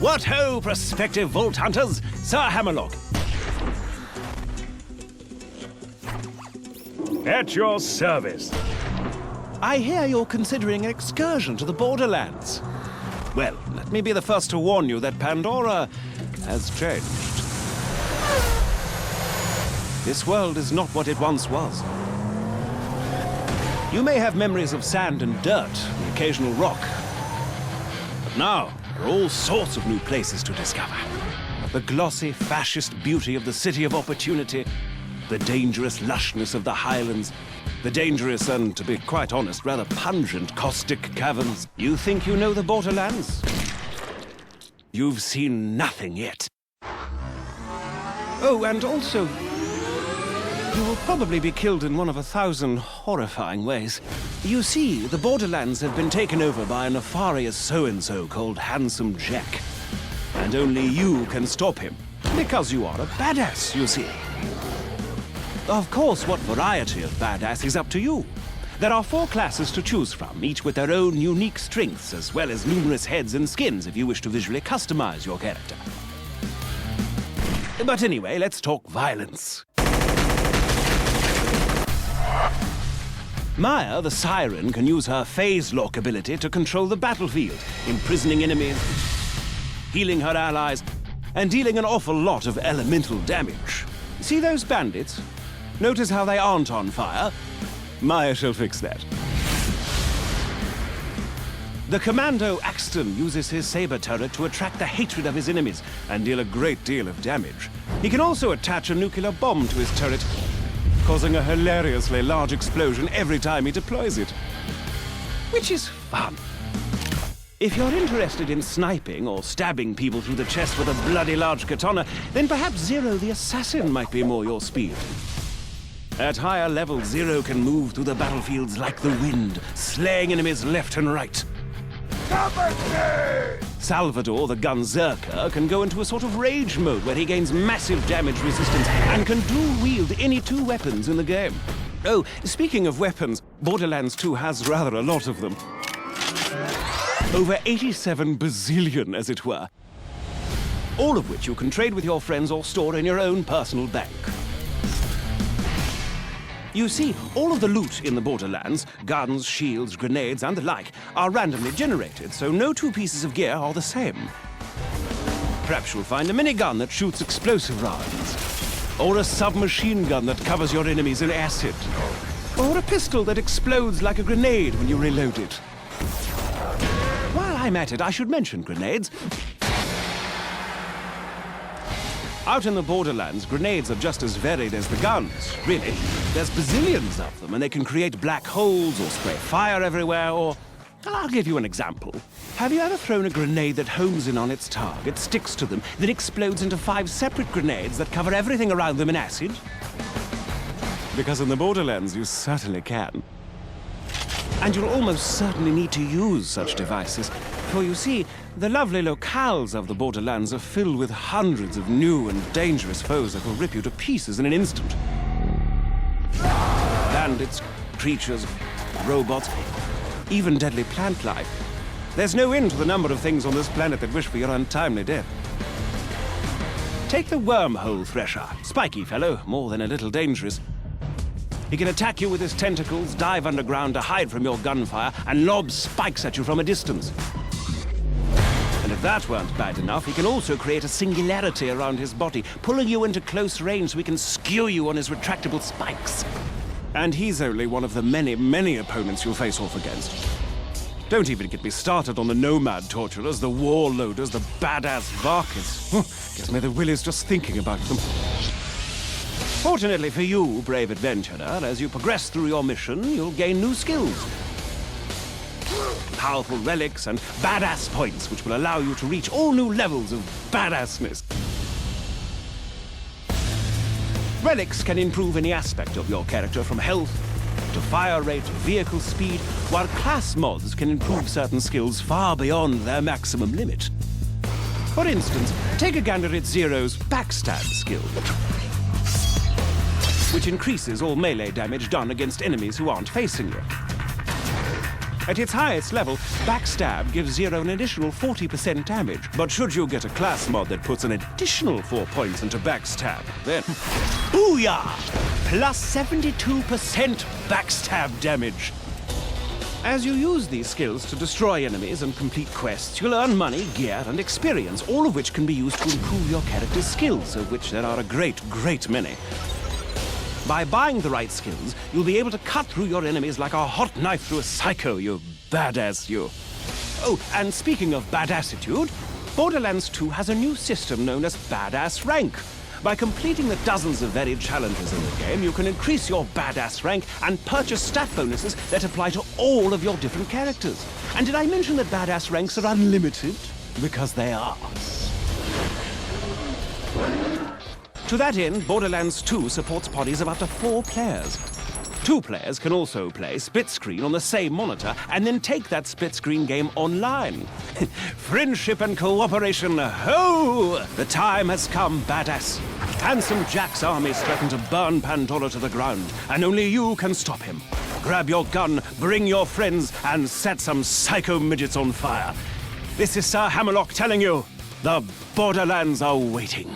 What ho, prospective vault hunters! Sir Hammerlock. At your service. I hear you're considering an excursion to the Borderlands. Well, let me be the first to warn you that Pandora has changed. This world is not what it once was. You may have memories of sand and dirt, the occasional rock. But now, there are all sorts of new places to discover. The glossy, fascist beauty of the City of Opportunity, the dangerous lushness of the Highlands, the dangerous and, to be quite honest, rather pungent caustic caverns. You think you know the Borderlands? You've seen nothing yet. Oh, and also, you will probably be killed in one of 1,000 horrifying ways. You see, the Borderlands have been taken over by a nefarious so-and-so called Handsome Jack. And only you can stop him, because you are a badass, you see. Of course, what variety of badass is up to you. There are 4 classes to choose from, each with their own unique strengths, as well as numerous heads and skins if you wish to visually customize your character. But anyway, let's talk violence. Maya, the Siren, can use her phase lock ability to control the battlefield, imprisoning enemies, healing her allies, and dealing an awful lot of elemental damage. See those bandits? Notice how they aren't on fire? Maya shall fix that. The Commando Axton uses his saber turret to attract the hatred of his enemies and deal a great deal of damage. He can also attach a nuclear bomb to his turret, causing a hilariously large explosion every time he deploys it. Which is fun. If you're interested in sniping or stabbing people through the chest with a bloody large katana, then perhaps Zero the Assassin might be more your speed. At higher levels, Zero can move through the battlefields like the wind, slaying enemies left and right. Salvador, the Gunzerker, can go into a sort of rage mode where he gains massive damage resistance and can dual-wield any 2 weapons in the game. Oh, speaking of weapons, Borderlands 2 has rather a lot of them. Over 87 bazillion, as it were. All of which you can trade with your friends or store in your own personal bank. You see, all of the loot in the Borderlands, guns, shields, grenades, and the like, are randomly generated, so no 2 pieces of gear are the same. Perhaps you'll find a minigun that shoots explosive rounds, or a submachine gun that covers your enemies in acid, or a pistol that explodes like a grenade when you reload it. While I'm at it, I should mention grenades. Out in the Borderlands, grenades are just as varied as the guns, really. There's bazillions of them, and they can create black holes or spray fire everywhere, or... I'll give you an example. Have you ever thrown a grenade that homes in on its target, sticks to them, then explodes into 5 separate grenades that cover everything around them in acid? Because in the Borderlands, you certainly can. And you'll almost certainly need to use such devices. For you see, the lovely locales of the Borderlands are filled with hundreds of new and dangerous foes that will rip you to pieces in an instant. Bandits, creatures, robots, even deadly plant life. There's no end to the number of things on this planet that wish for your untimely death. Take the wormhole thresher. Spiky fellow, more than a little dangerous. He can attack you with his tentacles, dive underground to hide from your gunfire, and lob spikes at you from a distance. And if that weren't bad enough, he can also create a singularity around his body, pulling you into close range so he can skewer you on his retractable spikes. And he's only one of the many, many opponents you'll face off against. Don't even get me started on the nomad torturers, the warlorders, the badass Varkas. Gives me the willies just thinking about them. Fortunately for you, brave adventurer, as you progress through your mission, you'll gain new skills. Powerful relics and badass points, which will allow you to reach all new levels of badassness. Relics can improve any aspect of your character, from health to fire rate to vehicle speed, while class mods can improve certain skills far beyond their maximum limit. For instance, take a gander at Zero's backstab skill, which increases all melee damage done against enemies who aren't facing you. At its highest level, Backstab gives Zero an additional 40% damage. But should you get a class mod that puts an additional 4 points into Backstab, then... Booyah! Plus 72% Backstab damage. As you use these skills to destroy enemies and complete quests, you'll earn money, gear, and experience, all of which can be used to improve your character's skills, of which there are a great, great many. By buying the right skills, you'll be able to cut through your enemies like a hot knife through a psycho, you badass you. Oh, and speaking of badassitude, Borderlands 2 has a new system known as Badass Rank. By completing the dozens of varied challenges in the game, you can increase your badass rank and purchase stat bonuses that apply to all of your different characters. And did I mention that badass ranks are unlimited? Because they are. To that end, Borderlands 2 supports parties of up to 4 players. 2 players can also play split screen on the same monitor and then take that split screen game online. Friendship and cooperation, ho! The time has come, badass. Handsome Jack's armies threaten to burn Pandora to the ground, and only you can stop him. Grab your gun, bring your friends, and set some psycho midgets on fire. This is Sir Hammerlock telling you, the Borderlands are waiting.